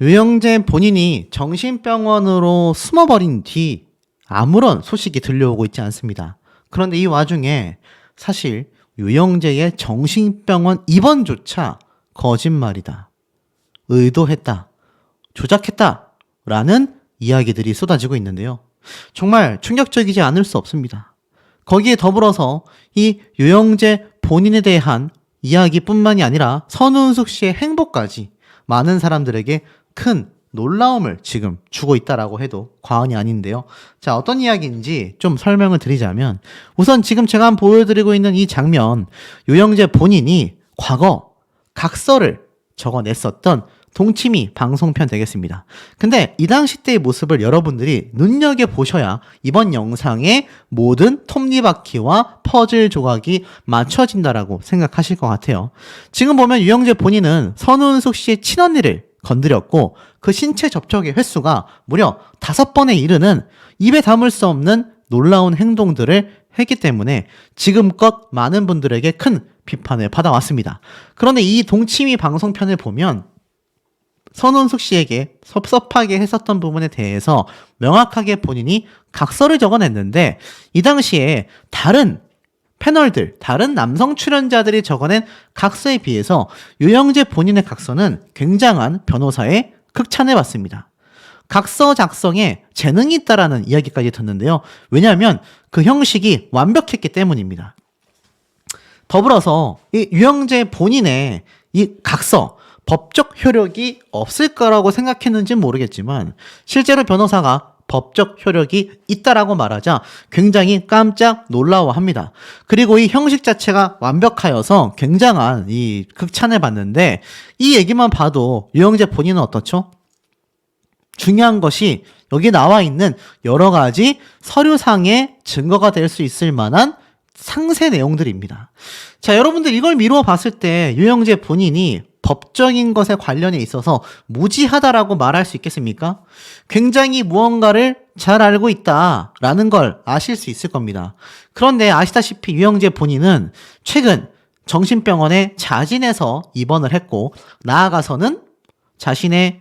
유영재 본인이 정신병원으로 숨어버린 뒤 아무런 소식이 들려오고 있지 않습니다. 그런데 이 와중에 사실 유영재의 정신병원 입원조차 거짓말이다, 의도했다, 조작했다 라는 이야기들이 쏟아지고 있는데요. 정말 충격적이지 않을 수 없습니다. 거기에 더불어서 이 유영재 본인에 대한 이야기뿐만이 아니라 선우은숙 씨의 행보까지 많은 사람들에게 큰 놀라움을 지금 주고 있다라고 해도 과언이 아닌데요. 자, 어떤 이야기인지 좀 설명을 드리자면, 우선 지금 제가 한번 보여드리고 있는 이 장면, 유영재 본인이 과거 각서를 적어냈었던 동치미 방송편 되겠습니다. 근데 이 당시 때의 모습을 여러분들이 눈여겨보셔야 이번 영상의 모든 톱니바퀴와 퍼즐 조각이 맞춰진다라고 생각하실 것 같아요. 지금 보면 유영재 본인은 선우은숙 씨의 친언니를 건드렸고, 그 신체 접촉의 횟수가 무려 5번에 이르는 입에 담을 수 없는 놀라운 행동들을 했기 때문에 지금껏 많은 분들에게 큰 비판을 받아왔습니다. 그런데 이 동치미 방송편을 보면 선우은숙 씨에게 섭섭하게 했었던 부분에 대해서 명확하게 본인이 각서를 적어냈는데, 이 당시에 다른 패널들, 다른 남성 출연자들이 적어낸 각서에 비해서 유영재 본인의 각서는 굉장한 변호사의 극찬을 받습니다. 각서 작성에 재능이 있다라는 이야기까지 듣는데요. 왜냐하면 그 형식이 완벽했기 때문입니다. 더불어서 이 유영재 본인의 이 각서, 법적 효력이 없을 거라고 생각했는지는 모르겠지만 실제로 변호사가 법적 효력이 있다라고 말하자 굉장히 깜짝 놀라워합니다. 그리고 이 형식 자체가 완벽하여서 굉장한 이 극찬을 받는데, 이 얘기만 봐도 유영재 본인은 어떻죠? 중요한 것이 여기 나와 있는 여러 가지 서류상의 증거가 될 수 있을 만한 상세 내용들입니다. 자, 여러분들 이걸 미루어 봤을 때 유영재 본인이 법적인 것에 관련해 있어서 무지하다라고 말할 수 있겠습니까? 굉장히 무언가를 잘 알고 있다라는 걸 아실 수 있을 겁니다. 그런데 아시다시피 유영재 본인은 최근 정신병원에 자진해서 입원을 했고, 나아가서는 자신의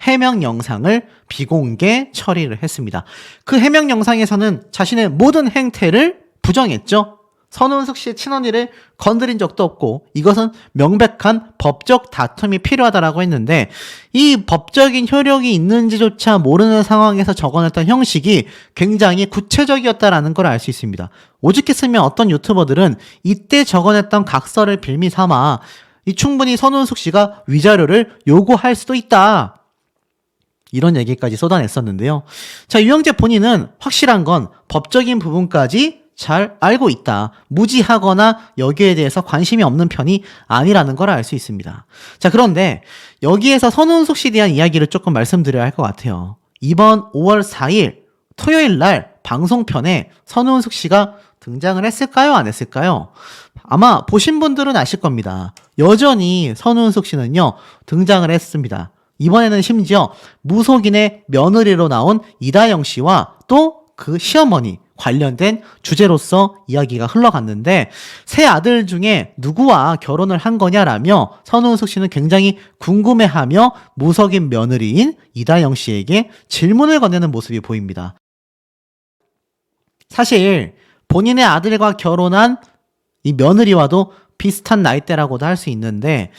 해명 영상을 비공개 처리를 했습니다. 그 해명 영상에서는 자신의 모든 행태를 부정했죠. 선우은숙 씨의 친언니를 건드린 적도 없고, 이것은 명백한 법적 다툼이 필요하다라고 했는데, 이 법적인 효력이 있는지조차 모르는 상황에서 적어냈던 형식이 굉장히 구체적이었다라는 걸 알 수 있습니다. 오죽했으면 어떤 유튜버들은 이때 적어냈던 각서를 빌미 삼아 충분히 선우은숙 씨가 위자료를 요구할 수도 있다, 이런 얘기까지 쏟아냈었는데요. 자, 유영재 본인은 확실한 건 법적인 부분까지 잘 알고 있다, 무지하거나 여기에 대해서 관심이 없는 편이 아니라는 걸 알 수 있습니다. 자, 그런데 여기에서 선우은숙 씨에 대한 이야기를 조금 말씀드려야 할 것 같아요. 이번 5월 4일 토요일 날 방송편에 선우은숙 씨가 등장을 했을까요, 안 했을까요? 아마 보신 분들은 아실 겁니다. 여전히 선우은숙 씨는요, 등장을 했습니다. 이번에는 심지어 무속인의 며느리로 나온 이다영 씨와 또 그 시어머니 관련된 주제로서 이야기가 흘러갔는데, 세 아들 중에 누구와 결혼을 한 거냐라며 선우은숙 씨는 굉장히 궁금해하며 무속인 며느리인 이다영 씨에게 질문을 건네는 모습이 보입니다. 사실 본인의 아들과 결혼한 이 며느리와도 비슷한 나이대라고도 할 수 있는데,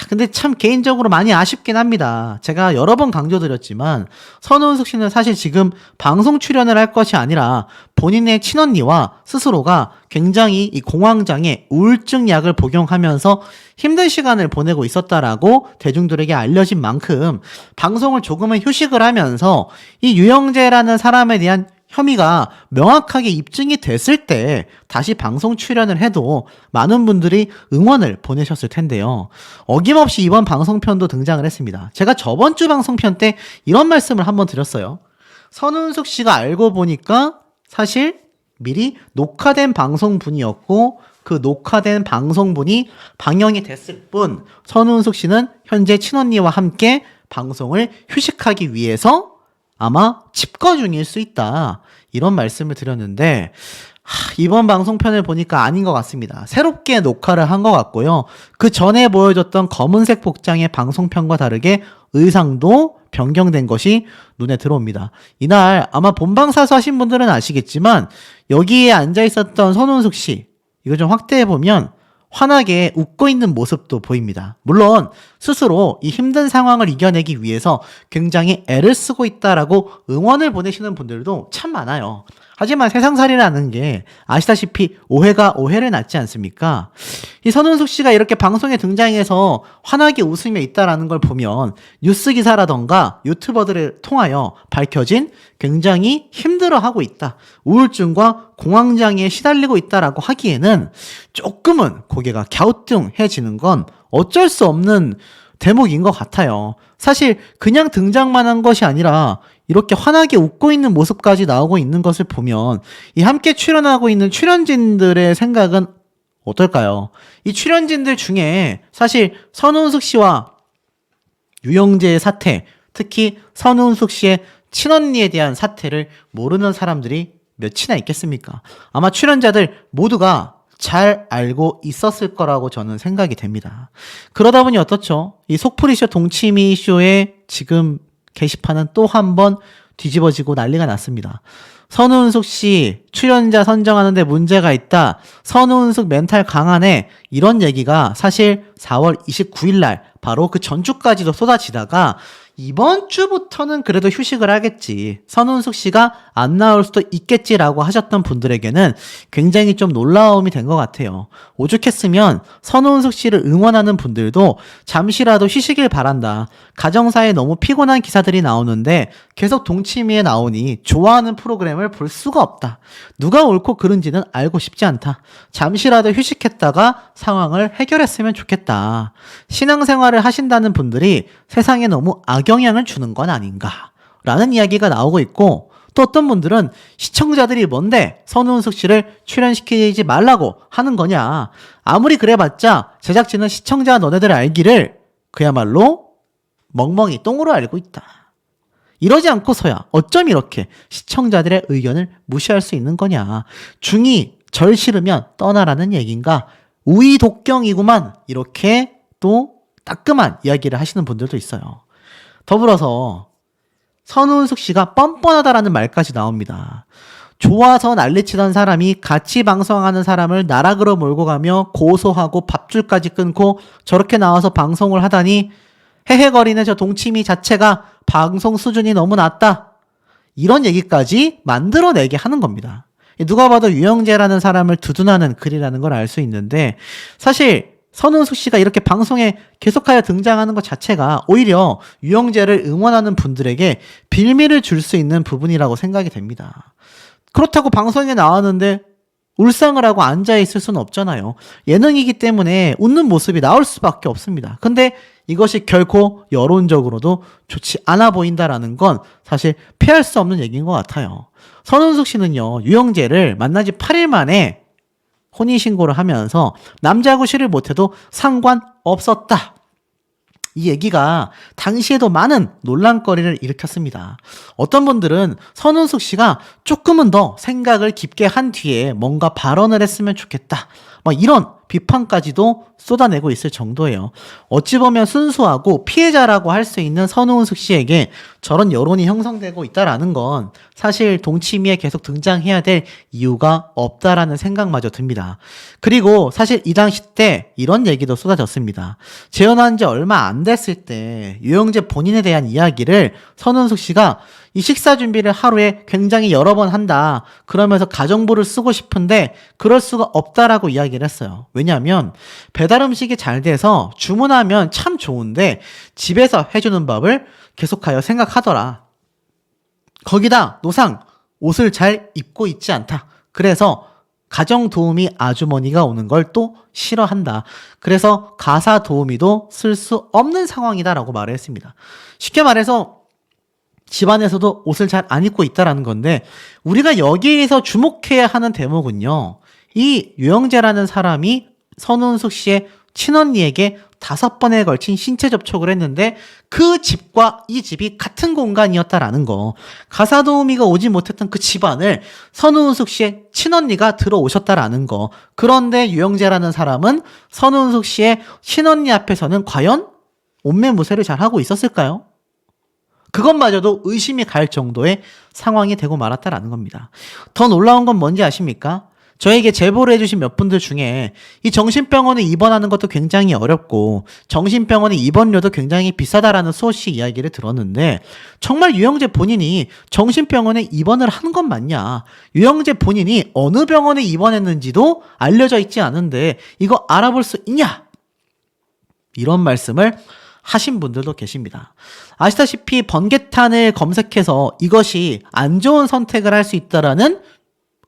근데 참 개인적으로 많이 아쉽긴 합니다. 제가 여러 번 강조드렸지만 선우은숙 씨는 사실 지금 방송 출연을 할 것이 아니라 본인의 친언니와 스스로가 굉장히 이 공황장애 우울증 약을 복용하면서 힘든 시간을 보내고 있었다라고 대중들에게 알려진 만큼 방송을 조금은 휴식을 하면서 이 유영재라는 사람에 대한 혐의가 명확하게 입증이 됐을 때 다시 방송 출연을 해도 많은 분들이 응원을 보내셨을 텐데요. 어김없이 이번 방송편도 등장을 했습니다. 제가 저번 주 방송편 때 이런 말씀을 한번 드렸어요. 선우은숙 씨가 알고 보니까 사실 미리 녹화된 방송분이었고, 그 녹화된 방송분이 방영이 됐을 뿐 선우은숙 씨는 현재 친언니와 함께 방송을 휴식하기 위해서 아마 집거 중일 수 있다, 이런 말씀을 드렸는데 이번 방송편을 보니까 아닌 것 같습니다. 새롭게 녹화를 한 것 같고요. 그 전에 보여줬던 검은색 복장의 방송편과 다르게 의상도 변경된 것이 눈에 들어옵니다. 이날 아마 본방사수 하신 분들은 아시겠지만 여기에 앉아 있었던 선운숙 씨, 이거 좀 확대해보면 환하게 웃고 있는 모습도 보입니다. 물론 스스로 이 힘든 상황을 이겨내기 위해서 굉장히 애를 쓰고 있다라고 응원을 보내시는 분들도 참 많아요. 하지만 세상살이라는 게 아시다시피 오해가 오해를 낳지 않습니까? 이 선운숙 씨가 이렇게 방송에 등장해서 환하게 웃으며 있다라는 걸 보면 뉴스 기사라던가 유튜버들을 통하여 밝혀진 굉장히 힘들어하고 있다, 우울증과 공황장애에 시달리고 있다라고 하기에는 조금은 고개가 갸우뚱해지는 건 어쩔 수 없는 대목인 것 같아요. 사실 그냥 등장만 한 것이 아니라 이렇게 환하게 웃고 있는 모습까지 나오고 있는 것을 보면 이 함께 출연하고 있는 출연진들의 생각은 어떨까요? 이 출연진들 중에 사실 선운숙 씨와 유영재의 사태, 특히 선운숙 씨의 친언니에 대한 사태를 모르는 사람들이 몇이나 있겠습니까? 아마 출연자들 모두가 잘 알고 있었을 거라고 저는 생각이 됩니다. 그러다 보니 어떻죠? 이 속풀이쇼 동치미쇼에 지금 게시판은 또 한 번 뒤집어지고 난리가 났습니다. 선운숙 씨 출연자 선정하는데 문제가 있다, 선운숙 멘탈 강하네, 이런 얘기가 사실 4월 29일 날 바로 그 전주까지도 쏟아지다가 이번 주부터는 그래도 휴식을 하겠지, 선운숙 씨가 안 나올 수도 있겠지라고 하셨던 분들에게는 굉장히 좀 놀라움이 된 것 같아요. 오죽했으면 선운숙 씨를 응원하는 분들도 잠시라도 쉬시길 바란다, 가정사에 너무 피곤한 기사들이 나오는데 계속 동치미에 나오니 좋아하는 프로그램을 볼 수가 없다, 누가 옳고 그른지는 알고 싶지 않다, 잠시라도 휴식했다가 상황을 해결했으면 좋겠다, 신앙생활을 하신다는 분들이 세상에 너무 악영향을 주는 건 아닌가 라는 이야기가 나오고 있고, 또 어떤 분들은 시청자들이 뭔데 선운숙 씨를 출연시키지 말라고 하는 거냐, 아무리 그래봤자 제작진은 시청자 너네들 알기를 그야말로 멍멍이 똥으로 알고 있다, 이러지 않고서야 어쩜 이렇게 시청자들의 의견을 무시할 수 있는 거냐, 중이 절 싫으면 떠나라는 얘기인가, 우이독경이구만, 이렇게 또 따끔한 이야기를 하시는 분들도 있어요. 더불어서 선운숙 씨가 뻔뻔하다라는 말까지 나옵니다. 좋아서 난리치던 사람이 같이 방송하는 사람을 나락으로 몰고 가며 고소하고 밥줄까지 끊고 저렇게 나와서 방송을 하다니 헤헤거리는 저 동치미 자체가 방송 수준이 너무 낮다, 이런 얘기까지 만들어내게 하는 겁니다. 누가 봐도 유영재라는 사람을 두둔하는 글이라는 걸 알 수 있는데, 사실 선운숙 씨가 이렇게 방송에 계속하여 등장하는 것 자체가 오히려 유영재를 응원하는 분들에게 빌미를 줄 수 있는 부분이라고 생각이 됩니다. 그렇다고 방송에 나왔는데 울상을 하고 앉아있을 수는 없잖아요. 예능이기 때문에 웃는 모습이 나올 수밖에 없습니다. 근데 이것이 결코 여론적으로도 좋지 않아 보인다라는 건 사실 피할 수 없는 얘기인 것 같아요. 선운숙 씨는요, 유영재를 만난 지 8일 만에 혼인신고를 하면서 남자하고 시를 못해도 상관없었다, 이 얘기가 당시에도 많은 논란거리를 일으켰습니다. 어떤 분들은 선운숙 씨가 조금은 더 생각을 깊게 한 뒤에 뭔가 발언을 했으면 좋겠다, 이런 비판까지도 쏟아내고 있을 정도예요. 어찌 보면 순수하고 피해자라고 할 수 있는 선운숙 씨에게 저런 여론이 형성되고 있다라는 건 사실 동치미에 계속 등장해야 될 이유가 없다라는 생각마저 듭니다. 그리고 사실 이 당시 때 이런 얘기도 쏟아졌습니다. 재혼한 지 얼마 안 됐을 때 유영재 본인에 대한 이야기를 선운숙 씨가 이 식사 준비를 하루에 굉장히 여러 번 한다, 그러면서 가정부를 쓰고 싶은데 그럴 수가 없다라고 이야기를 했어요. 왜냐하면 배달 음식이 잘 돼서 주문하면 참 좋은데 집에서 해주는 법을 계속하여 생각하더라. 거기다 노상 옷을 잘 입고 있지 않다. 그래서 가정 도우미 아주머니가 오는 걸 또 싫어한다. 그래서 가사 도우미도 쓸 수 없는 상황이다라고 말을 했습니다. 쉽게 말해서 집안에서도 옷을 잘 안 입고 있다라는 건데, 우리가 여기에서 주목해야 하는 대목은요, 이 유영재라는 사람이 선운숙 씨의 친언니에게 5번에 걸친 신체 접촉을 했는데 그 집과 이 집이 같은 공간이었다라는 거, 가사 도우미가 오지 못했던 그 집안을 선운숙 씨의 친언니가 들어오셨다라는 거. 그런데 유영재라는 사람은 선운숙 씨의 친언니 앞에서는 과연 옷매무새를 잘 하고 있었을까요? 그것마저도 의심이 갈 정도의 상황이 되고 말았다라는 겁니다. 더 놀라운 건 뭔지 아십니까? 저에게 제보를 해주신 몇 분들 중에 이 정신병원에 입원하는 것도 굉장히 어렵고 정신병원의 입원료도 굉장히 비싸다라는 소식 이야기를 들었는데 정말 유영재 본인이 정신병원에 입원을 한 건 맞냐? 유영재 본인이 어느 병원에 입원했는지도 알려져 있지 않은데 이거 알아볼 수 있냐? 이런 말씀을 하신 분들도 계십니다. 아시다시피 번개탄을 검색해서 이것이 안 좋은 선택을 할 수 있다라는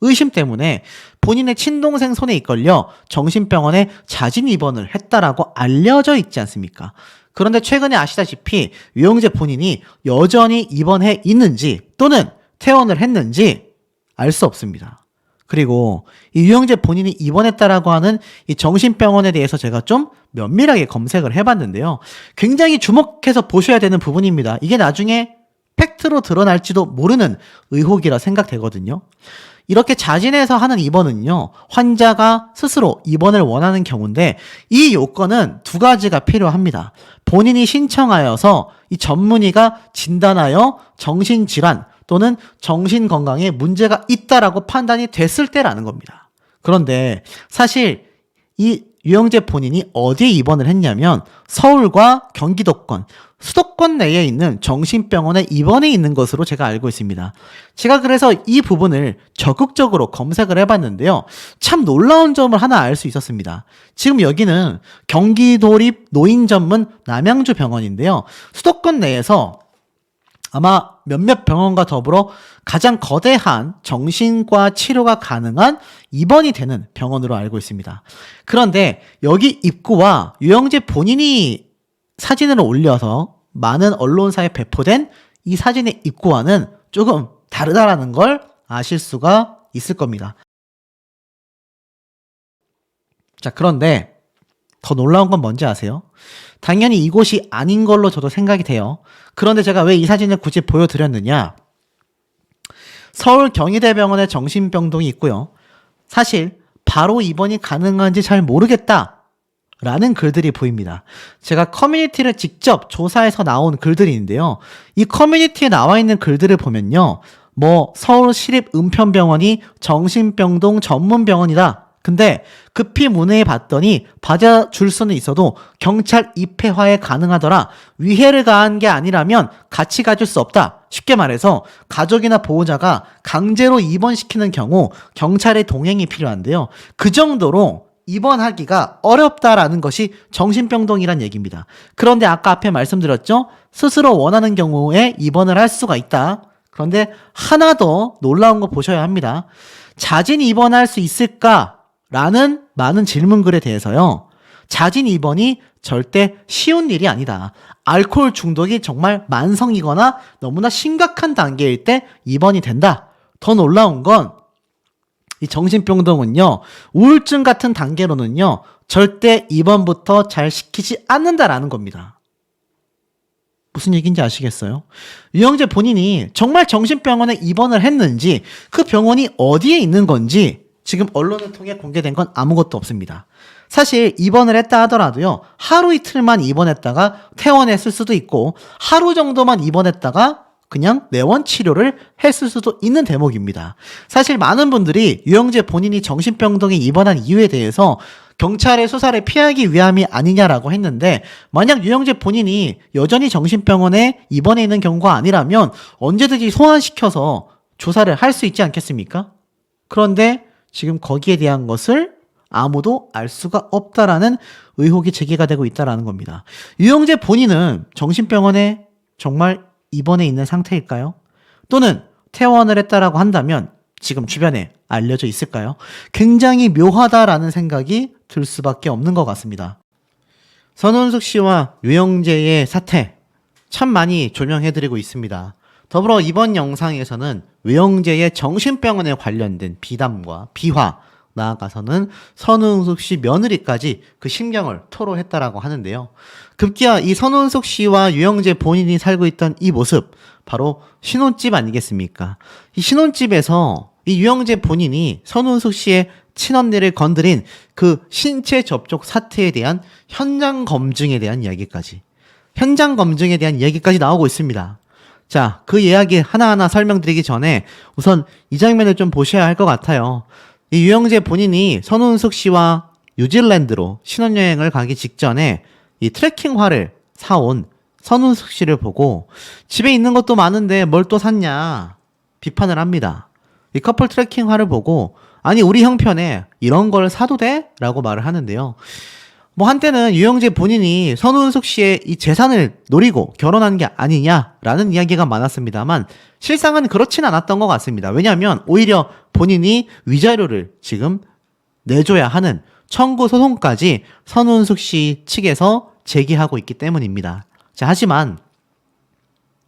의심 때문에 본인의 친동생 손에 이끌려 정신병원에 자진 입원을 했다라고 알려져 있지 않습니까? 그런데 최근에 아시다시피 유영재 본인이 여전히 입원해 있는지 또는 퇴원을 했는지 알 수 없습니다. 그리고 이 유영재 본인이 입원했다라고 하는 이 정신병원에 대해서 제가 좀 면밀하게 검색을 해봤는데요. 굉장히 주목해서 보셔야 되는 부분입니다. 이게 나중에 팩트로 드러날지도 모르는 의혹이라 생각되거든요. 이렇게 자진해서 하는 입원은요, 환자가 스스로 입원을 원하는 경우인데 이 요건은 두 가지가 필요합니다. 본인이 신청하여서 이 전문의가 진단하여 정신질환 또는 정신건강에 문제가 있다라고 판단이 됐을 때라는 겁니다. 그런데 사실 이 유영재 본인이 어디에 입원을 했냐면 서울과 경기도권, 수도권 내에 있는 정신병원에 입원해 있는 것으로 제가 알고 있습니다. 제가 그래서 이 부분을 적극적으로 검색을 해봤는데요. 참 놀라운 점을 하나 알 수 있었습니다. 지금 여기는 경기도립 노인전문 남양주 병원인데요. 수도권 내에서 아마 몇몇 병원과 더불어 가장 거대한 정신과 치료가 가능한 입원이 되는 병원으로 알고 있습니다. 그런데 여기 입구와 유영재 본인이 사진을 올려서 많은 언론사에 배포된 이 사진의 입구와는 조금 다르다라는 걸 아실 수가 있을 겁니다. 자, 그런데 더 놀라운 건 뭔지 아세요? 당연히 이곳이 아닌 걸로 저도 생각이 돼요. 그런데 제가 왜 이 사진을 굳이 보여드렸느냐? 서울 경희대병원에 정신병동이 있고요. 사실 바로 입원이 가능한지 잘 모르겠다 라는 글들이 보입니다. 제가 커뮤니티를 직접 조사해서 나온 글들인데요. 이 커뮤니티에 나와 있는 글들을 보면요. 서울시립은평병원이 정신병동 전문병원이다. 근데 급히 문의해 봤더니 받아줄 수는 있어도 경찰 입회화에 가능하더라. 위해를 가한 게 아니라면 같이 가줄 수 없다. 쉽게 말해서 가족이나 보호자가 강제로 입원시키는 경우 경찰의 동행이 필요한데요. 그 정도로 입원하기가 어렵다라는 것이 정신병동이란 얘기입니다. 그런데 아까 앞에 말씀드렸죠? 스스로 원하는 경우에 입원을 할 수가 있다. 그런데 하나 더 놀라운 거 보셔야 합니다. 자진 입원할 수 있을까? 라는 많은 질문글에 대해서요. 자진 입원이 절대 쉬운 일이 아니다. 알코올 중독이 정말 만성이거나 너무나 심각한 단계일 때 입원이 된다. 더 놀라운 건 이 정신병동은요. 우울증 같은 단계로는요. 절대 입원부터 잘 시키지 않는다라는 겁니다. 무슨 얘기인지 아시겠어요? 유영재 본인이 정말 정신병원에 입원을 했는지 그 병원이 어디에 있는 건지 지금 언론을 통해 공개된 건 아무것도 없습니다. 사실 입원을 했다 하더라도요. 하루 이틀만 입원했다가 퇴원했을 수도 있고 하루 정도만 입원했다가 그냥 내원 치료를 했을 수도 있는 대목입니다. 사실 많은 분들이 유영재 본인이 정신병동에 입원한 이유에 대해서 경찰의 수사를 피하기 위함이 아니냐라고 했는데 만약 유영재 본인이 여전히 정신병원에 입원해 있는 경우가 아니라면 언제든지 소환시켜서 조사를 할 수 있지 않겠습니까? 그런데 지금 거기에 대한 것을 아무도 알 수가 없다라는 의혹이 제기가 되고 있다라는 겁니다. 유영재 본인은 정신병원에 정말 입원해 있는 상태일까요? 또는 퇴원을 했다라고 한다면 지금 주변에 알려져 있을까요? 굉장히 묘하다라는 생각이 들 수밖에 없는 것 같습니다. 선운숙 씨와 유영재의 사태 참 많이 조명해드리고 있습니다. 더불어 이번 영상에서는 유영재의 정신병원에 관련된 비담과 비화, 나아가서는 선운숙 씨 며느리까지 그 심경을 토로했다라고 하는데요. 급기야 이 선운숙 씨와 유영재 본인이 살고 있던 이 모습, 바로 신혼집 아니겠습니까? 이 신혼집에서 이 유영재 본인이 선운숙 씨의 친언니를 건드린 그 신체 접촉 사태에 대한 현장 검증에 대한 이야기까지 나오고 있습니다. 자, 그 이야기 하나하나 설명드리기 전에 우선 이 장면을 좀 보셔야 할 것 같아요. 이 유영재 본인이 선운숙 씨와 뉴질랜드로 신혼여행을 가기 직전에 이 트레킹화를 사온 선운숙 씨를 보고 집에 있는 것도 많은데 뭘 또 샀냐 비판을 합니다. 이 커플 트레킹화를 보고 아니 우리 형편에 이런 걸 사도 돼? 라고 말을 하는데요. 뭐 한때는 유영재 본인이 선운숙 씨의 이 재산을 노리고 결혼한 게 아니냐라는 이야기가 많았습니다만 실상은 그렇진 않았던 것 같습니다. 왜냐하면 오히려 본인이 위자료를 지금 내줘야 하는 청구 소송까지 선운숙 씨 측에서 제기하고 있기 때문입니다. 자, 하지만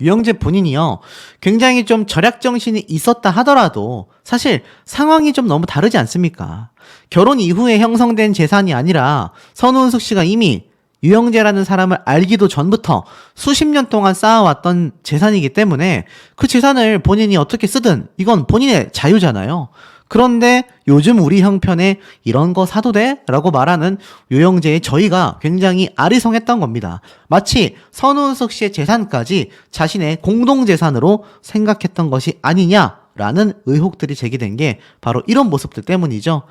유영재 본인이요, 굉장히 좀 절약 정신이 있었다 하더라도 사실 상황이 좀 너무 다르지 않습니까? 결혼 이후에 형성된 재산이 아니라 선운숙 씨가 이미 유영재라는 사람을 알기도 전부터 수십 년 동안 쌓아왔던 재산이기 때문에 그 재산을 본인이 어떻게 쓰든 이건 본인의 자유잖아요. 그런데 요즘 우리 형편에 이런 거 사도 돼? 라고 말하는 유영재의 저희가 굉장히 아리송했던 겁니다. 마치 선운숙 씨의 재산까지 자신의 공동재산으로 생각했던 것이 아니냐라는 의혹들이 제기된 게 바로 이런 모습들 때문이죠.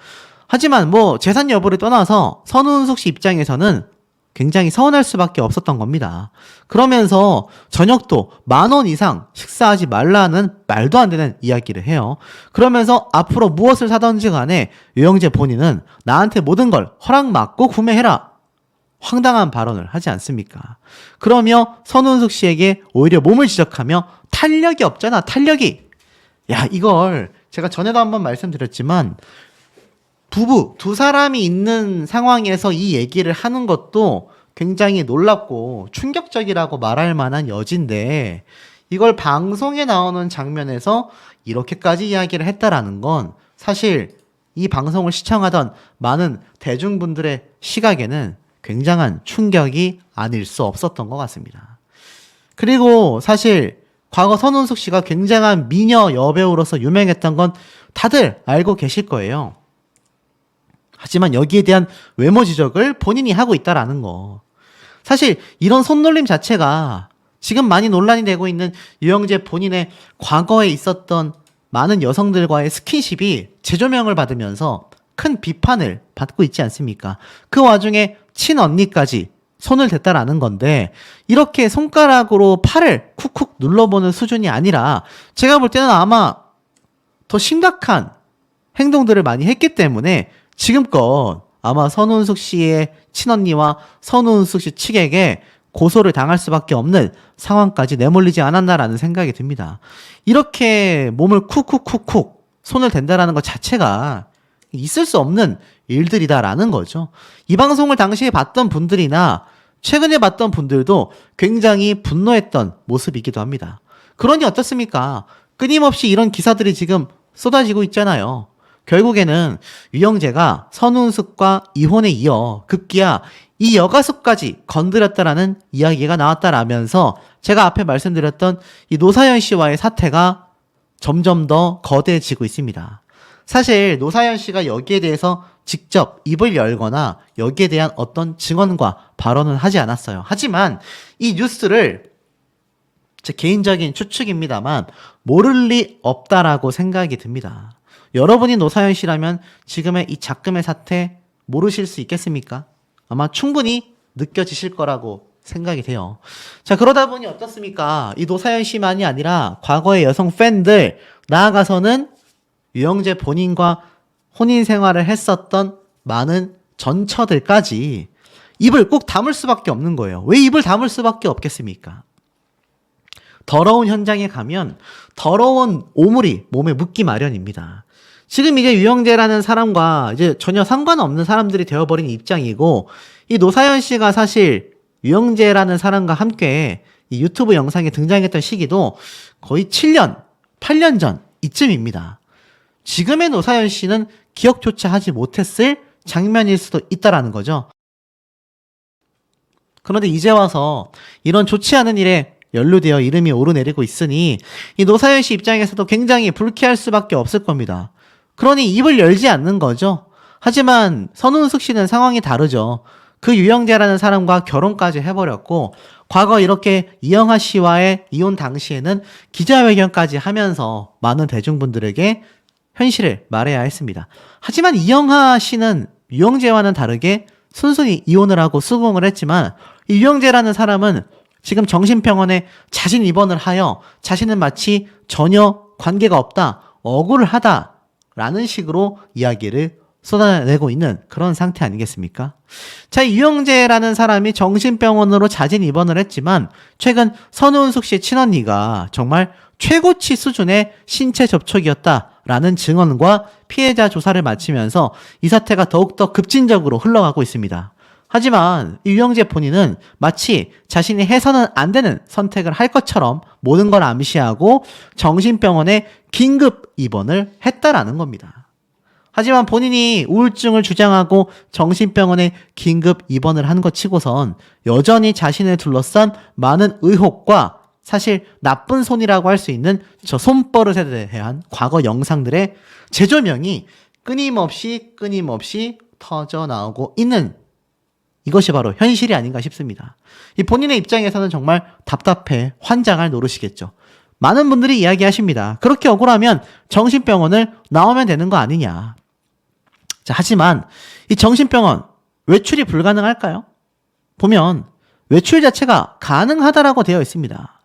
하지만 뭐 재산 여부를 떠나서 선운숙 씨 입장에서는 굉장히 서운할 수밖에 없었던 겁니다. 그러면서 저녁도 10,000원 이상 식사하지 말라는 말도 안 되는 이야기를 해요. 그러면서 앞으로 무엇을 사든지 간에 유영재 본인은 나한테 모든 걸 허락받고 구매해라. 황당한 발언을 하지 않습니까? 그러며 선운숙 씨에게 오히려 몸을 지적하며 탄력이 없잖아, 탄력이. 야, 이걸 제가 전에도 한번 말씀드렸지만 부부 두 사람이 있는 상황에서 이 얘기를 하는 것도 굉장히 놀랍고 충격적이라고 말할 만한 여지인데 이걸 방송에 나오는 장면에서 이렇게까지 이야기를 했다라는 건 사실 이 방송을 시청하던 많은 대중분들의 시각에는 굉장한 충격이 아닐 수 없었던 것 같습니다. 그리고 사실 과거 선운숙 씨가 굉장한 미녀 여배우로서 유명했던 건 다들 알고 계실 거예요. 하지만 여기에 대한 외모 지적을 본인이 하고 있다라는 거. 사실 이런 손놀림 자체가 지금 많이 논란이 되고 있는 유영재 본인의 과거에 있었던 많은 여성들과의 스킨십이 재조명을 받으면서 큰 비판을 받고 있지 않습니까? 그 와중에 친언니까지 손을 댔다라는 건데 이렇게 손가락으로 팔을 쿡쿡 눌러보는 수준이 아니라 제가 볼 때는 아마 더 심각한 행동들을 많이 했기 때문에 지금껏 아마 선운숙 씨의 친언니와 선운숙 씨 측에게 고소를 당할 수밖에 없는 상황까지 내몰리지 않았나라는 생각이 듭니다. 이렇게 몸을 쿡쿡쿡쿡 손을 댄다라는 것 자체가 있을 수 없는 일들이다라는 거죠. 이 방송을 당시에 봤던 분들이나 최근에 봤던 분들도 굉장히 분노했던 모습이기도 합니다. 그러니 어떻습니까? 끊임없이 이런 기사들이 지금 쏟아지고 있잖아요. 결국에는 유영재가 선운숙과 이혼에 이어 급기야 이 여가수까지 건드렸다라는 이야기가 나왔다라면서 제가 앞에 말씀드렸던 이 노사연 씨와의 사태가 점점 더 거대해지고 있습니다. 사실 노사연 씨가 여기에 대해서 직접 입을 열거나 여기에 대한 어떤 증언과 발언은 하지 않았어요. 하지만 이 뉴스를 제 개인적인 추측입니다만 모를 리 없다라고 생각이 듭니다. 여러분이 노사연 씨라면 지금의 이 작금의 사태 모르실 수 있겠습니까? 아마 충분히 느껴지실 거라고 생각이 돼요. 자, 그러다 보니 어떻습니까? 이 노사연 씨만이 아니라 과거의 여성 팬들, 나아가서는 유영재 본인과 혼인 생활을 했었던 많은 전처들까지 입을 꼭 다물 수밖에 없는 거예요. 왜 입을 다물 수밖에 없겠습니까? 더러운 현장에 가면 더러운 오물이 몸에 묻기 마련입니다. 지금 이제 유영재라는 사람과 이제 전혀 상관없는 사람들이 되어버린 입장이고, 이 노사연 씨가 사실 유영재라는 사람과 함께 이 유튜브 영상에 등장했던 시기도 거의 7년, 8년 전 이쯤입니다. 지금의 노사연 씨는 기억조차 하지 못했을 장면일 수도 있다라는 거죠. 그런데 이제 와서 이런 좋지 않은 일에 연루되어 이름이 오르내리고 있으니 이 노사연 씨 입장에서도 굉장히 불쾌할 수밖에 없을 겁니다. 그러니 입을 열지 않는 거죠. 하지만 선운숙 씨는 상황이 다르죠. 그 유영재라는 사람과 결혼까지 해버렸고 과거 이렇게 이영하 씨와의 이혼 당시에는 기자회견까지 하면서 많은 대중분들에게 현실을 말해야 했습니다. 하지만 이영하 씨는 유영재와는 다르게 순순히 이혼을 하고 수긍을 했지만 이 유영재라는 사람은 지금 정신병원에 자진 입원을 하여 자신은 마치 전혀 관계가 없다, 억울하다 라는 식으로 이야기를 쏟아내고 있는 그런 상태 아니겠습니까? 자, 유영재라는 사람이 정신병원으로 자진 입원을 했지만 최근 선우은숙 씨의 친언니가 정말 최고치 수준의 신체 접촉이었다라는 증언과 피해자 조사를 마치면서 이 사태가 더욱더 급진적으로 흘러가고 있습니다. 하지만 유영재 본인은 마치 자신이 해서는 안 되는 선택을 할 것처럼 모든 걸 암시하고 정신병원에 긴급 입원을 했다라는 겁니다. 하지만 본인이 우울증을 주장하고 정신병원에 긴급 입원을 한 것 치고선 여전히 자신을 둘러싼 많은 의혹과 사실 나쁜 손이라고 할 수 있는 저 손버릇에 대한 과거 영상들의 재조명이 끊임없이 터져 나오고 있는 이것이 바로 현실이 아닌가 싶습니다. 이 본인의 입장에서는 정말 답답해 환장할 노릇이겠죠. 많은 분들이 이야기하십니다. 그렇게 억울하면 정신병원을 나오면 되는 거 아니냐. 자, 하지만 이 정신병원 외출이 불가능할까요? 보면 외출 자체가 가능하다라고 되어 있습니다.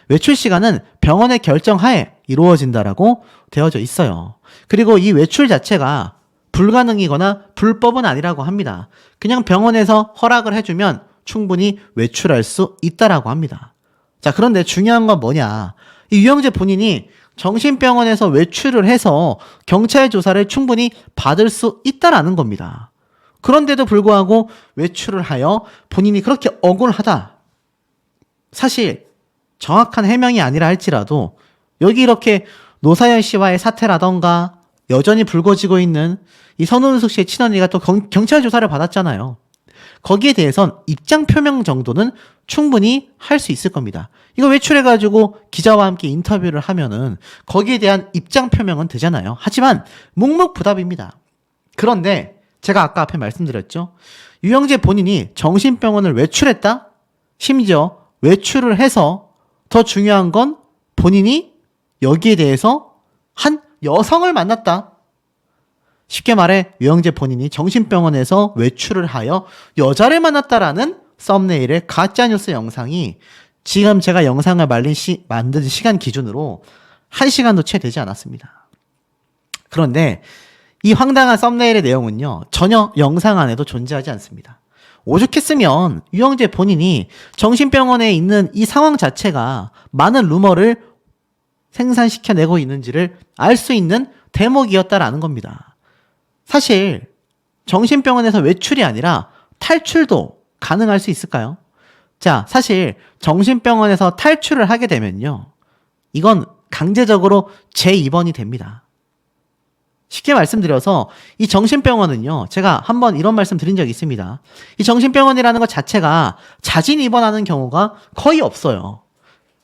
외출 시간은 병원의 결정하에 이루어진다라고 되어져 있어요. 그리고 이 외출 자체가 불가능이거나 불법은 아니라고 합니다. 그냥 병원에서 허락을 해주면 충분히 외출할 수 있다라고 합니다. 자, 그런데 중요한 건 뭐냐? 이 유영재 본인이 정신병원에서 외출을 해서 경찰 조사를 충분히 받을 수 있다라는 겁니다. 그런데도 불구하고 외출을 하여 본인이 그렇게 억울하다. 사실 정확한 해명이 아니라 할지라도 여기 이렇게 노사연 씨와의 사태라던가 여전히 불거지고 있는 이 선우은숙 씨의 친언니가 또 경찰 조사를 받았잖아요. 거기에 대해선 입장 표명 정도는 충분히 할 수 있을 겁니다. 이거 외출해가지고 기자와 함께 인터뷰를 하면은 거기에 대한 입장 표명은 되잖아요. 하지만 묵묵부답입니다. 그런데 제가 아까 앞에 말씀드렸죠. 유영재 본인이 정신병원을 외출했다? 심지어 외출을 해서 더 중요한 건 본인이 여기에 대해서 한 여성을 만났다. 쉽게 말해 유영재 본인이 정신병원에서 외출을 하여 여자를 만났다라는 썸네일의 가짜뉴스 영상이 지금 제가 영상을 만든 시간 기준으로 1시간도 채 되지 않았습니다. 그런데 이 황당한 썸네일의 내용은요, 전혀 영상 안에도 존재하지 않습니다. 오죽했으면 유영재 본인이 정신병원에 있는 이 상황 자체가 많은 루머를 생산시켜내고 있는지를 알 수 있는 대목이었다라는 겁니다. 사실 정신병원에서 외출이 아니라 탈출도 가능할 수 있을까요? 자, 사실 정신병원에서 탈출을 하게 되면요, 이건 강제적으로 재입원이 됩니다. 쉽게 말씀드려서 이 정신병원은요, 제가 한번 이런 말씀 드린 적이 있습니다. 이 정신병원이라는 것 자체가 자진 입원하는 경우가 거의 없어요.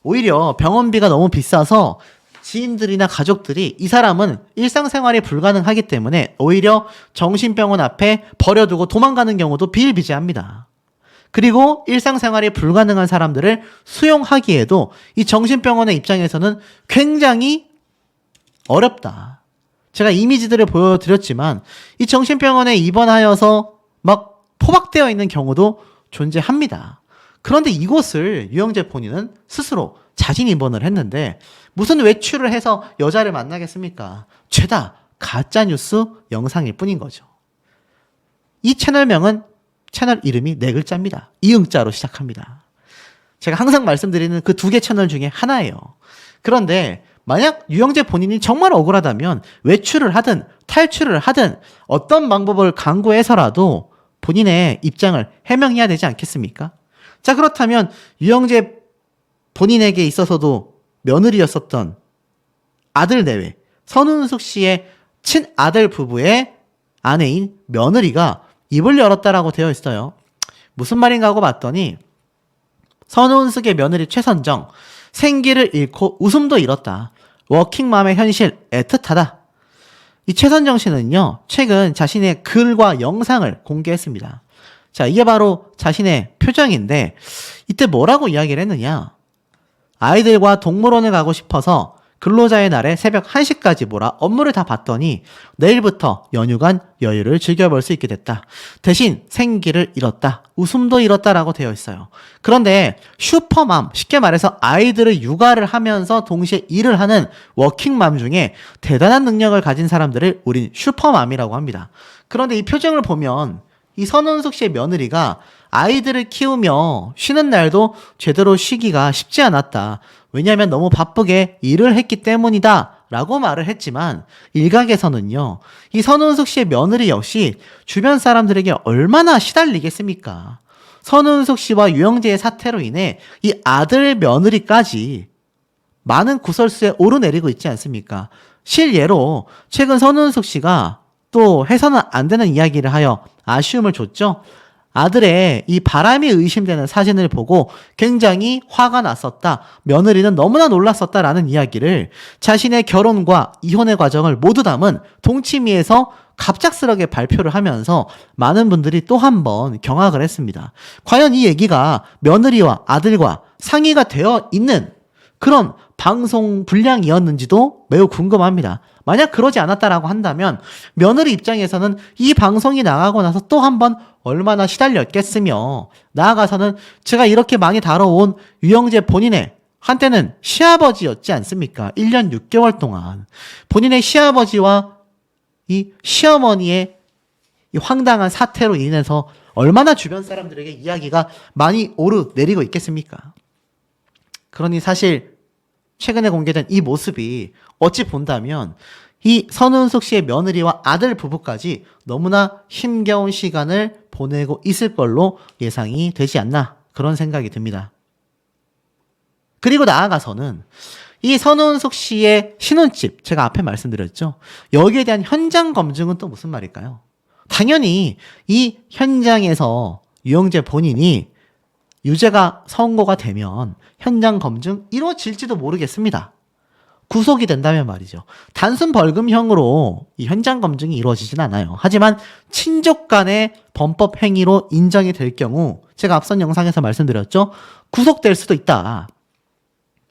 오히려 병원비가 너무 비싸서 지인들이나 가족들이 이 사람은 일상생활이 불가능하기 때문에 오히려 정신병원 앞에 버려두고 도망가는 경우도 비일비재합니다. 그리고 일상생활이 불가능한 사람들을 수용하기에도 이 정신병원의 입장에서는 굉장히 어렵다. 제가 이미지들을 보여드렸지만 이 정신병원에 입원하여서 막 포박되어 있는 경우도 존재합니다. 그런데 이곳을 유영재 본인은 스스로 자진 입원을 했는데 무슨 외출을 해서 여자를 만나겠습니까? 죄다 가짜뉴스 영상일 뿐인 거죠. 이 채널명은 채널 이름이 4글자입니다. 이응자로 시작합니다. 제가 항상 말씀드리는 그 2개 채널 중에 하나예요. 그런데 만약 유영재 본인이 정말 억울하다면 외출을 하든 탈출을 하든 어떤 방법을 강구해서라도 본인의 입장을 해명해야 되지 않겠습니까? 자, 그렇다면 유영재 본인에게 있어서도 며느리였었던 아들 내외 선우은숙 씨의 친아들 부부의 아내인 며느리가 입을 열었다라고 되어 있어요. 무슨 말인가 하고 봤더니 선우은숙의 며느리 최선정, 생기를 잃고 웃음도 잃었다. 워킹맘의 현실 애틋하다. 이 최선정 씨는요, 최근 자신의 글과 영상을 공개했습니다. 자, 이게 바로 자신의 표정인데 이때 뭐라고 이야기를 했느냐? 아이들과 동물원을 가고 싶어서 근로자의 날에 새벽 1시까지 몰아 업무를 다 봤더니 내일부터 연휴간 여유를 즐겨볼 수 있게 됐다. 대신 생기를 잃었다. 웃음도 잃었다라고 되어 있어요. 그런데 슈퍼맘, 쉽게 말해서 아이들을 육아를 하면서 동시에 일을 하는 워킹맘 중에 대단한 능력을 가진 사람들을 우린 슈퍼맘이라고 합니다. 그런데 이 표정을 보면 이 선은숙 씨의 며느리가 아이들을 키우며 쉬는 날도 제대로 쉬기가 쉽지 않았다. 왜냐하면 너무 바쁘게 일을 했기 때문이다 라고 말을 했지만 일각에서는요, 이 선은숙 씨의 며느리 역시 주변 사람들에게 얼마나 시달리겠습니까? 선은숙 씨와 유영재의 사태로 인해 이 아들 며느리까지 많은 구설수에 오르내리고 있지 않습니까? 실예로 최근 선은숙 씨가 또 해서는 안 되는 이야기를 하여 아쉬움을 줬죠. 아들의 이 바람이 의심되는 사진을 보고 굉장히 화가 났었다. 며느리는 너무나 놀랐었다라는 이야기를 자신의 결혼과 이혼의 과정을 모두 담은 동치미에서 갑작스럽게 발표를 하면서 많은 분들이 또 한 번 경악을 했습니다. 과연 이 얘기가 며느리와 아들과 상의가 되어 있는 그런 방송 분량이었는지도 매우 궁금합니다. 만약 그러지 않았다라고 한다면 며느리 입장에서는 이 방송이 나가고 나서 또 한 번 얼마나 시달렸겠으며, 나아가서는 제가 이렇게 많이 다뤄온 유영재 본인의 한때는 시아버지였지 않습니까? 1년 6개월 동안 본인의 시아버지와 이 시어머니의 이 황당한 사태로 인해서 얼마나 주변 사람들에게 이야기가 많이 오르내리고 있겠습니까? 그러니 사실 최근에 공개된 이 모습이 어찌 본다면 이 선은숙 씨의 며느리와 아들 부부까지 너무나 힘겨운 시간을 보내고 있을 걸로 예상이 되지 않나, 그런 생각이 듭니다. 그리고 나아가서는 이 선은숙 씨의 신혼집, 제가 앞에 말씀드렸죠. 여기에 대한 현장 검증은 또 무슨 말일까요? 당연히 이 현장에서 유영재 본인이 유죄가 선고가 되면 현장 검증 이루어질지도 모르겠습니다. 구속이 된다면 말이죠. 단순 벌금형으로 이 현장 검증이 이루어지진 않아요. 하지만 친족 간의 범법 행위로 인정이 될 경우, 제가 앞선 영상에서 말씀드렸죠. 구속될 수도 있다.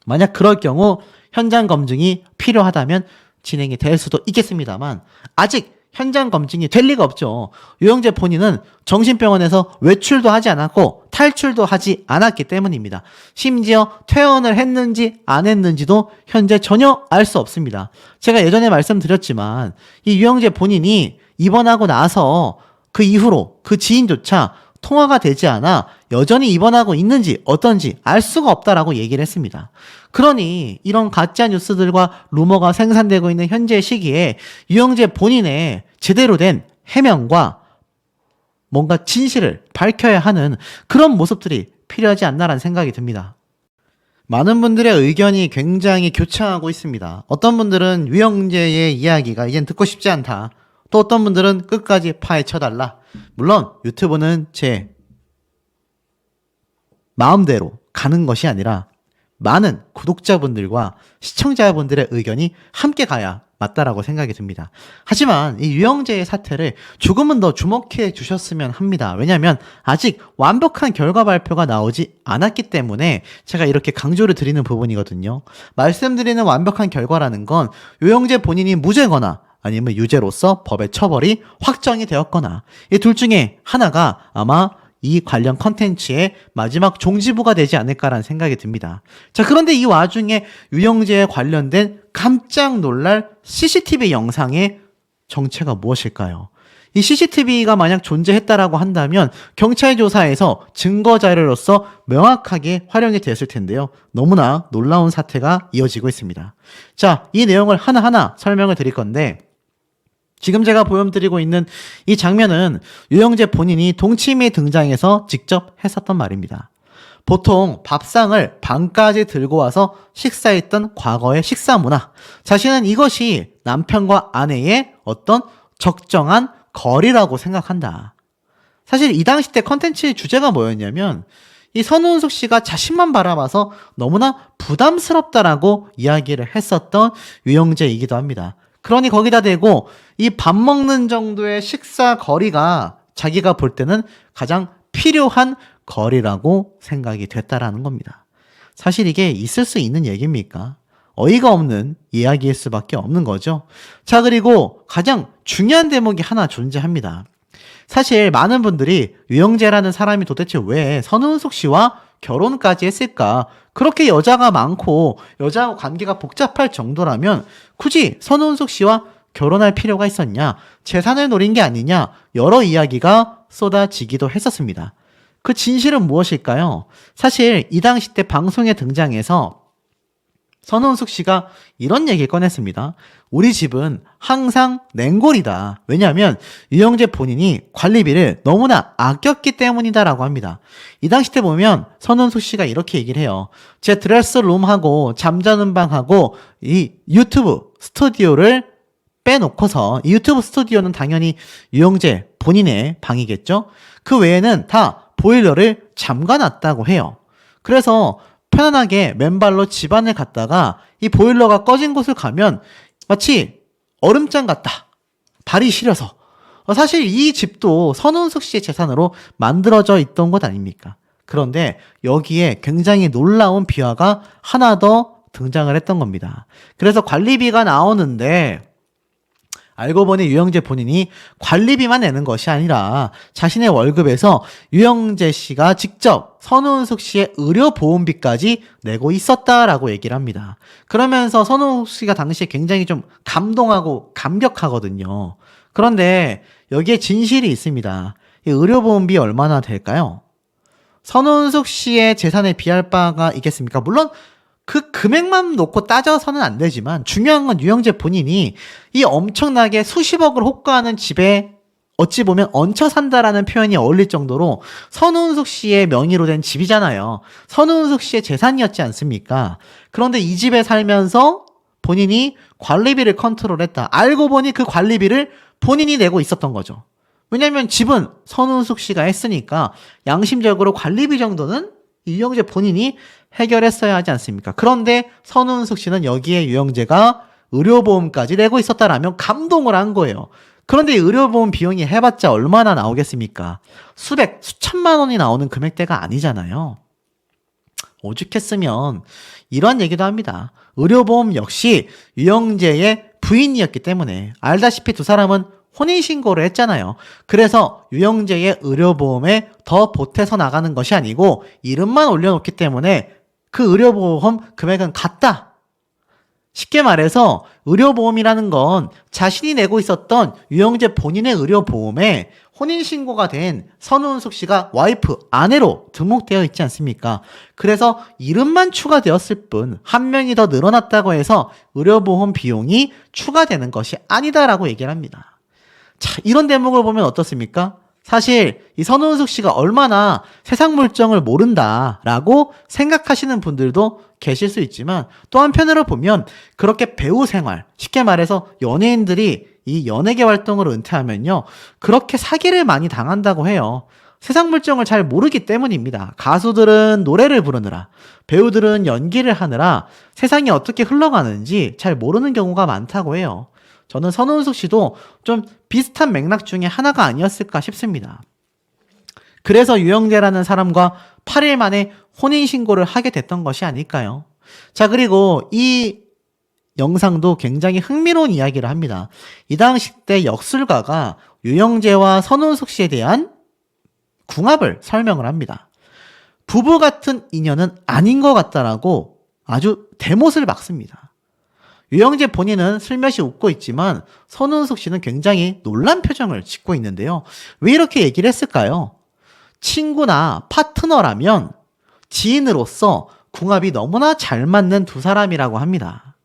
만약 그럴 경우 현장 검증이 필요하다면 진행이 될 수도 있겠습니다만 아직 현장 검증이 될 리가 없죠. 유영재 본인은 정신병원에서 외출도 하지 않았고 탈출도 하지 않았기 때문입니다. 심지어 퇴원을 했는지 안 했는지도 현재 전혀 알 수 없습니다. 제가 예전에 말씀드렸지만 이 유영재 본인이 입원하고 나서 그 이후로 그 지인조차 통화가 되지 않아 여전히 입원하고 있는지 어떤지 알 수가 없다라고 얘기를 했습니다. 그러니 이런 가짜 뉴스들과 루머가 생산되고 있는 현재 시기에 유영재 본인의 제대로 된 해명과 뭔가 진실을 밝혀야 하는 그런 모습들이 필요하지 않나라는 생각이 듭니다. 많은 분들의 의견이 굉장히 교차하고 있습니다. 어떤 분들은 유영재의 이야기가 이젠 듣고 싶지 않다. 또 어떤 분들은 끝까지 파헤쳐달라. 물론 유튜브는 제 마음대로 가는 것이 아니라 많은 구독자분들과 시청자분들의 의견이 함께 가야 맞다라고 생각이 듭니다. 하지만 이 유영재의 사태를 조금은 더 주목해 주셨으면 합니다. 왜냐하면 아직 완벽한 결과 발표가 나오지 않았기 때문에 제가 이렇게 강조를 드리는 부분이거든요. 말씀드리는 완벽한 결과라는 건 유영재 본인이 무죄거나 아니면 유죄로서 법의 처벌이 확정이 되었거나 이 둘 중에 하나가 아마 이 관련 컨텐츠의 마지막 종지부가 되지 않을까라는 생각이 듭니다. 자, 그런데 이 와중에 유영재에 관련된 깜짝 놀랄 CCTV 영상의 정체가 무엇일까요? 이 CCTV가 만약 존재했다라고 한다면 경찰 조사에서 증거 자료로서 명확하게 활용이 되었을 텐데요. 너무나 놀라운 사태가 이어지고 있습니다. 자, 이 내용을 하나하나 설명을 드릴 건데, 지금 제가 보여드리고 있는 이 장면은 유영재 본인이 동치미에 등장해서 직접 했었던 말입니다. 보통 밥상을 방까지 들고 와서 식사했던 과거의 식사 문화. 자신은 이것이 남편과 아내의 어떤 적정한 거리라고 생각한다. 사실 이 당시 때 컨텐츠의 주제가 뭐였냐면 이 선은숙 씨가 자신만 바라봐서 너무나 부담스럽다라고 이야기를 했었던 유영재이기도 합니다. 그러니 거기다 대고 이 밥 먹는 정도의 식사 거리가 자기가 볼 때는 가장 필요한 거리라고 생각이 됐다라는 겁니다. 사실 이게 있을 수 있는 얘기입니까? 어이가 없는 이야기일 수밖에 없는 거죠. 자, 그리고 가장 중요한 대목이 하나 존재합니다. 사실 많은 분들이 유영재라는 사람이 도대체 왜 선우은숙 씨와 결혼까지 했을까? 그렇게 여자가 많고 여자와 관계가 복잡할 정도라면 굳이 선우은숙 씨와 결혼할 필요가 있었냐? 재산을 노린 게 아니냐? 여러 이야기가 쏟아지기도 했었습니다. 그 진실은 무엇일까요? 사실 이 당시 때 방송에 등장해서 선우은숙 씨가 이런 얘기를 꺼냈습니다. 우리 집은 항상 냉골이다. 왜냐하면 유영재 본인이 관리비를 너무나 아꼈기 때문이다라고 합니다. 이 당시 때 보면 선우은숙 씨가 이렇게 얘기를 해요. 제 드레스룸하고 잠자는 방하고 이 유튜브 스튜디오를 빼놓고서 이 유튜브 스튜디오는 당연히 유영재 본인의 방이겠죠. 그 외에는 다 보일러를 잠가놨다고 해요. 그래서 편안하게 맨발로 집안을 갔다가 이 보일러가 꺼진 곳을 가면 마치 얼음장 같다. 발이 시려서. 사실 이 집도 선우은숙 씨의 재산으로 만들어져 있던 것 아닙니까? 그런데 여기에 굉장히 놀라운 비화가 하나 더 등장을 했던 겁니다. 그래서 관리비가 나오는데 알고 보니 유영재 본인이 관리비만 내는 것이 아니라 자신의 월급에서 유영재 씨가 직접 선우은숙 씨의 의료보험비까지 내고 있었다라고 얘기를 합니다. 그러면서 선우은숙 씨가 당시에 굉장히 좀 감동하고 감격하거든요. 그런데 여기에 진실이 있습니다. 이 의료보험비 얼마나 될까요? 선우은숙 씨의 재산에 비할 바가 있겠습니까? 물론 그 금액만 놓고 따져서는 안 되지만 중요한 건 유영재 본인이 이 엄청나게 수십억을 호가하는 집에 어찌 보면 얹혀 산다라는 표현이 어울릴 정도로 선우은숙 씨의 명의로 된 집이잖아요. 선우은숙 씨의 재산이었지 않습니까? 그런데 이 집에 살면서 본인이 관리비를 컨트롤했다. 알고 보니 그 관리비를 본인이 내고 있었던 거죠. 왜냐면 집은 선우은숙 씨가 했으니까 양심적으로 관리비 정도는 유영재 본인이 해결했어야 하지 않습니까? 그런데 선우은숙 씨는 여기에 유영재가 의료보험까지 내고 있었다라면 감동을 한 거예요. 그런데 이 의료보험 비용이 해봤자 얼마나 나오겠습니까? 수백, 수천만 원이 나오는 금액대가 아니잖아요. 오죽했으면 이런 얘기도 합니다. 의료보험 역시 유영재의 부인이었기 때문에 알다시피 두 사람은 혼인신고를 했잖아요. 그래서 유영재의 의료보험에 더 보태서 나가는 것이 아니고 이름만 올려놓기 때문에 그 의료보험 금액은 같다. 쉽게 말해서 의료보험이라는 건 자신이 내고 있었던 유영재 본인의 의료보험에 혼인신고가 된 선우은숙 씨가 와이프, 아내로 등록되어 있지 않습니까? 그래서 이름만 추가되었을 뿐 한 명이 더 늘어났다고 해서 의료보험 비용이 추가되는 것이 아니다라고 얘기를 합니다. 자, 이런 대목을 보면 어떻습니까? 사실 이 선우은숙 씨가 얼마나 세상 물정을 모른다라고 생각하시는 분들도 계실 수 있지만 또 한편으로 보면 그렇게 배우 생활, 쉽게 말해서 연예인들이 이 연예계 활동을 은퇴하면요 그렇게 사기를 많이 당한다고 해요. 세상 물정을 잘 모르기 때문입니다. 가수들은 노래를 부르느라, 배우들은 연기를 하느라 세상이 어떻게 흘러가는지 잘 모르는 경우가 많다고 해요. 저는 선우은숙 씨도 좀 비슷한 맥락 중에 하나가 아니었을까 싶습니다. 그래서 유영재라는 사람과 8일 만에 혼인신고를 하게 됐던 것이 아닐까요? 자, 그리고 이 영상도 굉장히 흥미로운 이야기를 합니다. 이 당시 때 역술가가 유영재와 선우은숙 씨에 대한 궁합을 설명을 합니다. 부부 같은 인연은 아닌 것 같다라고 아주 대못을 박습니다. 유영재 본인은 슬며시 웃고 있지만 선우은숙 씨는 굉장히 놀란 표정을 짓고 있는데요. 왜 이렇게 얘기를 했을까요? 친구나 파트너라면 지인으로서 궁합이 너무나 잘 맞는 두 사람이라고 합니다.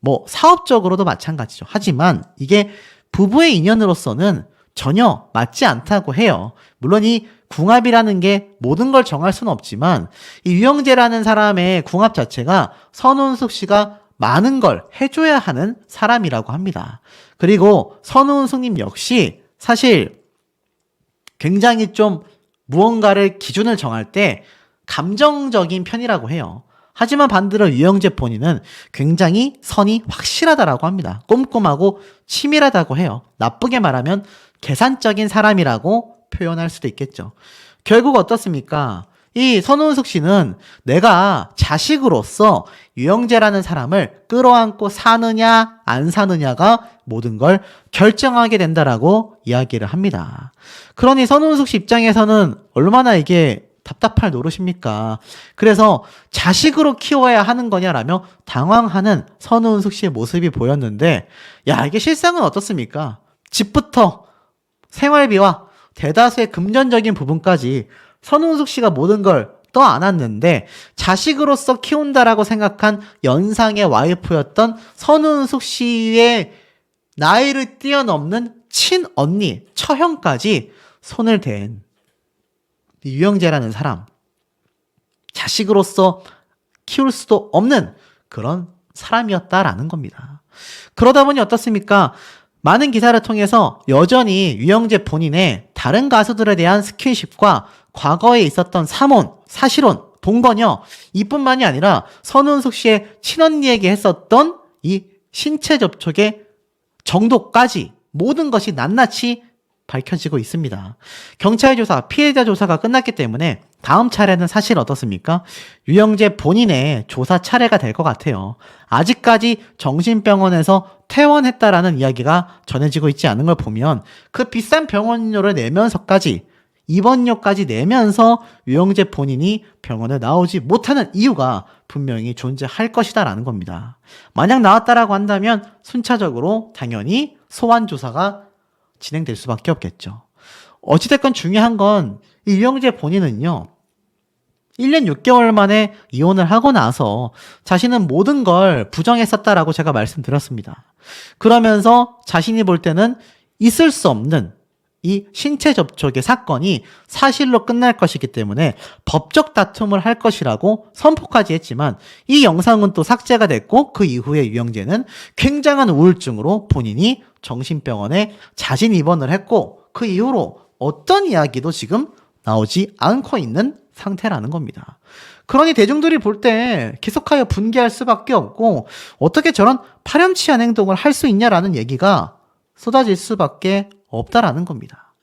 뭐 사업적으로도 마찬가지죠. 하지만 이게 부부의 인연으로서는 전혀 맞지 않다고 해요. 물론 이 궁합이라는 게 모든 걸 정할 수는 없지만 이 유영재라는 사람의 궁합 자체가 선우은숙 씨가 많은 걸 해줘야 하는 사람이라고 합니다. 그리고 선우은숙님 역시 사실 굉장히 좀 무언가를 기준을 정할 때 감정적인 편이라고 해요. 하지만 반대로 유영재 본인은 굉장히 선이 확실하다라고 합니다. 꼼꼼하고 치밀하다고 해요. 나쁘게 말하면 계산적인 사람이라고 표현할 수도 있겠죠. 결국 어떻습니까? 이 선우은숙 씨는 내가 자식으로서 유영재라는 사람을 끌어안고 사느냐 안 사느냐가 모든 걸 결정하게 된다라고 이야기를 합니다. 그러니 선우은숙 씨 입장에서는 얼마나 이게 답답할 노릇입니까? 그래서 자식으로 키워야 하는 거냐라며 당황하는 선우은숙 씨의 모습이 보였는데, 야, 이게 실상은 어떻습니까? 집부터 생활비와 대다수의 금전적인 부분까지 선우은숙 씨가 모든 걸 떠안았는데, 자식으로서 키운다라고 생각한 연상의 와이프였던 선우은숙 씨의 나이를 뛰어넘는 친언니, 처형까지 손을 댄 유영재라는 사람, 자식으로서 키울 수도 없는 그런 사람이었다라는 겁니다. 그러다 보니 어떻습니까? 많은 기사를 통해서 여전히 유영재 본인의 다른 가수들에 대한 스킨십과 과거에 있었던 사몬, 사실혼, 동거녀, 이뿐만이 아니라 선우은숙 씨의 친언니에게 했었던 이 신체 접촉의 정도까지 모든 것이 낱낱이 밝혀지고 있습니다. 경찰 조사, 피해자 조사가 끝났기 때문에 다음 차례는 사실 어떻습니까? 유영재 본인의 조사 차례가 될 것 같아요. 아직까지 정신병원에서 퇴원했다라는 이야기가 전해지고 있지 않은 걸 보면 그 비싼 병원료를 내면서까지, 입원료까지 내면서 유영재 본인이 병원에 나오지 못하는 이유가 분명히 존재할 것이다라는 겁니다. 만약 나왔다라고 한다면 순차적으로 당연히 소환 조사가 진행될 수밖에 없겠죠. 어찌됐건 중요한 건 이 유영재 본인은요, 1년 6개월 만에 이혼을 하고 나서 자신은 모든 걸 부정했었다라고 제가 말씀드렸습니다. 그러면서 자신이 볼 때는 있을 수 없는 이 신체 접촉의 사건이 사실로 끝날 것이기 때문에 법적 다툼을 할 것이라고 선포까지 했지만, 이 영상은 또 삭제가 됐고, 그 이후에 유영재는 굉장한 우울증으로 본인이 정신병원에 자진 입원을 했고, 그 이후로 어떤 이야기도 지금 나오지 않고 있는 상태라는 겁니다. 그러니 대중들이 볼 때 계속하여 분개할 수밖에 없고, 어떻게 저런 파렴치한 행동을 할 수 있냐라는 얘기가 쏟아질 수밖에 없다라는 겁니다.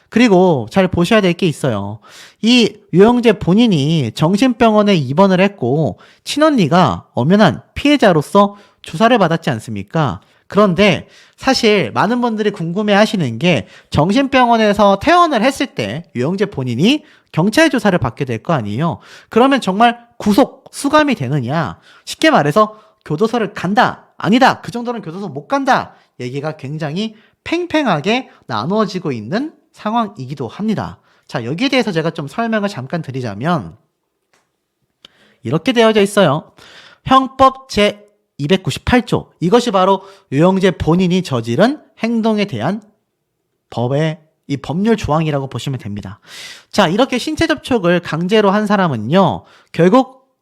그리고 잘 보셔야 될 게 있어요. 이 유영재 본인이 정신병원에 입원을 했고 친언니가 엄연한 피해자로서 조사를 받았지 않습니까? 그런데 사실 많은 분들이 궁금해 하시는 게, 정신병원에서 퇴원을 했을 때 유영재 본인이 경찰 조사를 받게 될 거 아니에요. 그러면 정말 구속, 수감이 되느냐? 쉽게 말해서 교도소를 간다, 아니다, 그 정도는 교도소 못 간다, 얘기가 굉장히 팽팽하게 나누어지고 있는 상황이기도 합니다. 자, 여기에 대해서 제가 좀 설명을 잠깐 드리자면 이렇게 되어져 있어요. 형법 제298조. 이것이 바로 유영재 본인이 저지른 행동에 대한 법의 이 법률 조항이라고 보시면 됩니다. 자, 이렇게 신체 접촉을 강제로 한 사람은요, 결국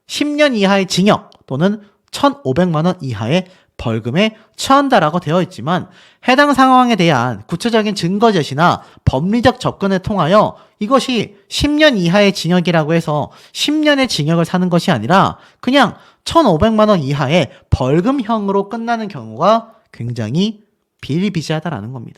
10년 이하의 징역 또는 1,500만 원 이하의 벌금에 처한다라고 되어 있지만, 해당 상황에 대한 구체적인 증거 제시나 법리적 접근을 통하여 이것이 10년 이하의 징역이라고 해서 10년의 징역을 사는 것이 아니라 그냥 1,500만 원 이하의 벌금형으로 끝나는 경우가 굉장히 비일비재하다라는 겁니다.